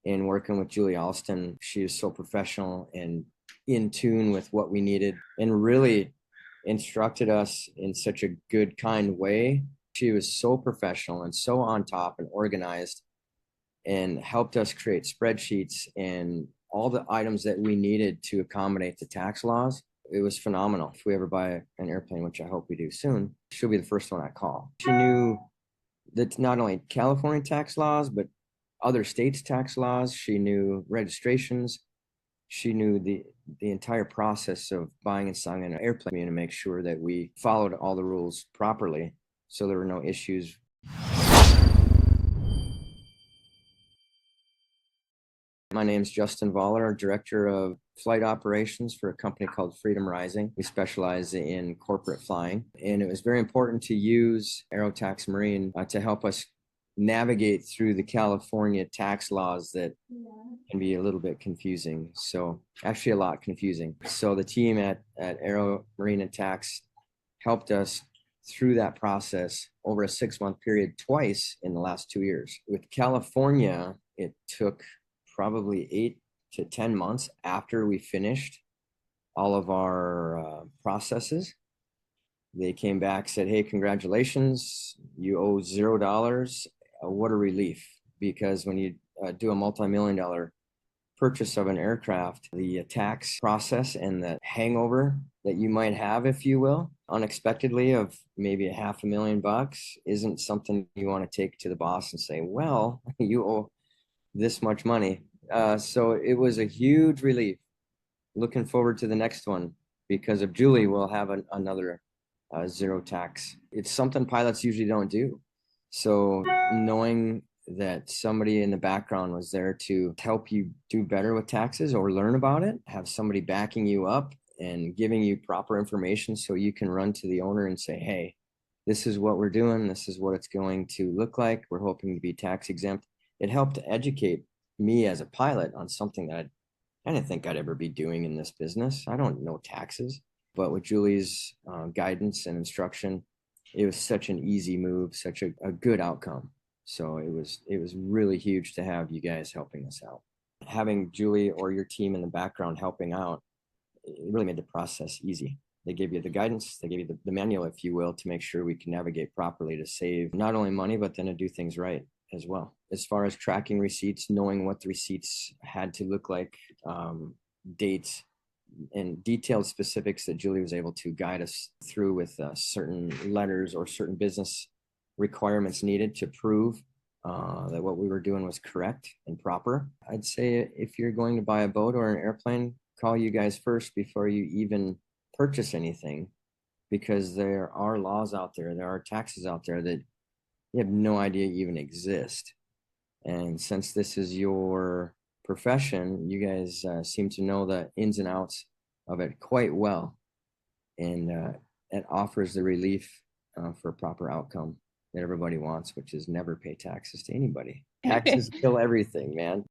And working with Julie Alston, she is so professional and in tune with what we needed and really instructed us in such a good, kind way. She was so professional and so on top and organized and helped us create spreadsheets and all the items that we needed to accommodate the tax laws. It was phenomenal. If we ever buy an airplane, which I hope we do soon, she'll be the first one I call. She knew that not only California tax laws, but other states' tax laws. She knew registrations. She knew the entire process of buying and selling an airplane to make sure that we followed all the rules properly, so there were no issues. My name is Justin Voller, Director of Flight Operations for a company called Freedom Rising. We specialize in corporate flying, and it was very important to use Aero Tax Marine to help us navigate through the California tax laws that can be a little bit confusing. So actually a lot confusing. So the team at Aero Marine Tax helped us through that process over a 6-month period twice in the last 2 years. With California, it took probably 8 to 10 months after we finished all of our processes. They came back, said, hey, congratulations, you owe $0. What a relief. Because when you do a multi-million-dollar purchase of an aircraft, the tax process and the hangover that you might have, if you will, unexpectedly of maybe $500,000 isn't something you want to take to the boss and say, well, you owe this much money. So it was a huge relief. Looking forward to the next one because of Julie, we'll have another zero tax. It's something pilots usually don't do. So knowing that somebody in the background was there to help you do better with taxes or learn about it, have somebody backing you up and giving you proper information so you can run to the owner and say, hey, this is what we're doing. This is what it's going to look like. We're hoping to be tax exempt. It helped to educate me as a pilot on something that I didn't think I'd ever be doing in this business. I don't know taxes, but with Julie's guidance and instruction, it was such an easy move, such a good outcome. So it was really huge to have you guys helping us out. Having Julie or your team in the background helping out, it really made the process easy. They gave you the guidance, they gave you the manual, if you will, to make sure we can navigate properly to save not only money, but then to do things right as well. As far as tracking receipts, knowing what the receipts had to look like, dates, and detailed specifics that Julie was able to guide us through with certain letters or certain business requirements needed to prove that what we were doing was correct and proper. I'd say if you're going to buy a boat or an airplane, call you guys first before you even purchase anything, because there are laws out there, there are taxes out there that you have no idea even exist. And since this is your profession, you guys seem to know the ins and outs of it quite well. And it offers the relief for a proper outcome that everybody wants, which is never pay taxes to anybody. Taxes kill everything, man.